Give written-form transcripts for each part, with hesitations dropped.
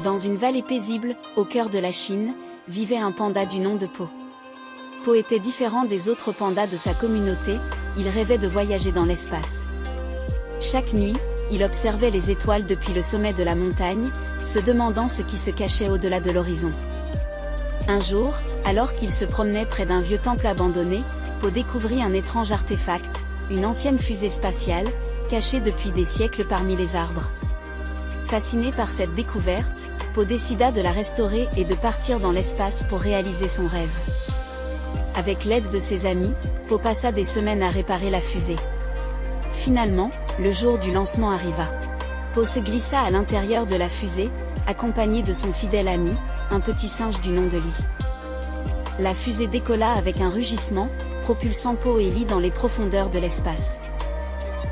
Dans une vallée paisible, au cœur de la Chine, vivait un panda du nom de Po. Po était différent des autres pandas de sa communauté, il rêvait de voyager dans l'espace. Chaque nuit, il observait les étoiles depuis le sommet de la montagne, se demandant ce qui se cachait au-delà de l'horizon. Un jour, alors qu'il se promenait près d'un vieux temple abandonné, Po découvrit un étrange artefact, une ancienne fusée spatiale, cachée depuis des siècles parmi les arbres. Fasciné par cette découverte, Po décida de la restaurer et de partir dans l'espace pour réaliser son rêve. Avec l'aide de ses amis, Po passa des semaines à réparer la fusée. Finalement, le jour du lancement arriva. Po se glissa à l'intérieur de la fusée, accompagné de son fidèle ami, un petit singe du nom de Li. La fusée décolla avec un rugissement, propulsant Po et Li dans les profondeurs de l'espace.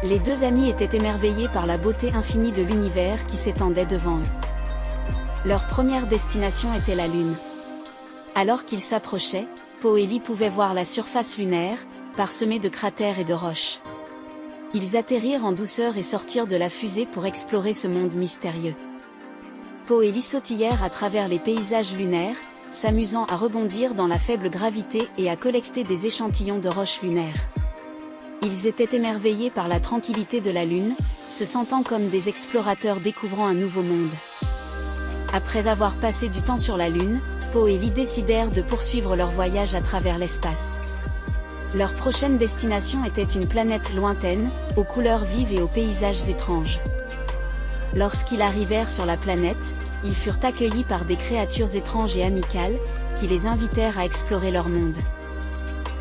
Les deux amis étaient émerveillés par la beauté infinie de l'univers qui s'étendait devant eux. Leur première destination était la Lune. Alors qu'ils s'approchaient, Po et Li pouvaient voir la surface lunaire, parsemée de cratères et de roches. Ils atterrirent en douceur et sortirent de la fusée pour explorer ce monde mystérieux. Po et Li sautillèrent à travers les paysages lunaires, s'amusant à rebondir dans la faible gravité et à collecter des échantillons de roches lunaires. Ils étaient émerveillés par la tranquillité de la Lune, se sentant comme des explorateurs découvrant un nouveau monde. Après avoir passé du temps sur la Lune, Po et Li décidèrent de poursuivre leur voyage à travers l'espace. Leur prochaine destination était une planète lointaine, aux couleurs vives et aux paysages étranges. Lorsqu'ils arrivèrent sur la planète, ils furent accueillis par des créatures étranges et amicales, qui les invitèrent à explorer leur monde.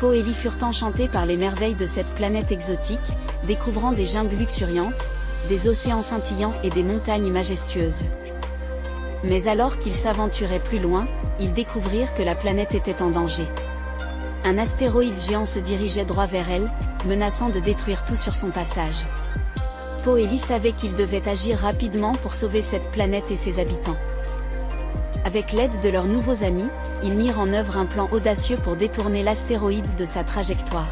Po et Li furent enchantés par les merveilles de cette planète exotique, découvrant des jungles luxuriantes, des océans scintillants et des montagnes majestueuses. Mais alors qu'ils s'aventuraient plus loin, ils découvrirent que la planète était en danger. Un astéroïde géant se dirigeait droit vers elle, menaçant de détruire tout sur son passage. Po et Li savaient qu'ils devaient agir rapidement pour sauver cette planète et ses habitants. Avec l'aide de leurs nouveaux amis, ils mirent en œuvre un plan audacieux pour détourner l'astéroïde de sa trajectoire.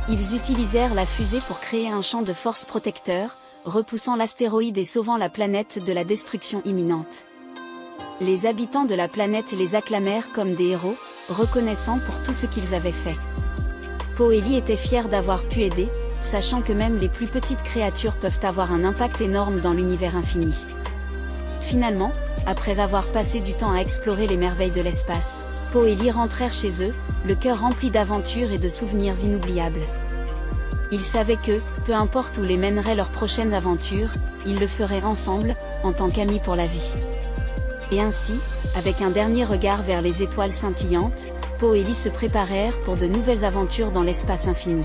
Ils utilisèrent la fusée pour créer un champ de force protecteur, repoussant l'astéroïde et sauvant la planète de la destruction imminente. Les habitants de la planète les acclamèrent comme des héros, reconnaissants pour tout ce qu'ils avaient fait. Po et Li étaient fiers d'avoir pu aider, sachant que même les plus petites créatures peuvent avoir un impact énorme dans l'univers infini. Finalement, après avoir passé du temps à explorer les merveilles de l'espace, Po et Li rentrèrent chez eux, le cœur rempli d'aventures et de souvenirs inoubliables. Ils savaient que, peu importe où les mèneraient leurs prochaines aventures, ils le feraient ensemble, en tant qu'amis pour la vie. Et ainsi, avec un dernier regard vers les étoiles scintillantes, Po et Li se préparèrent pour de nouvelles aventures dans l'espace infini.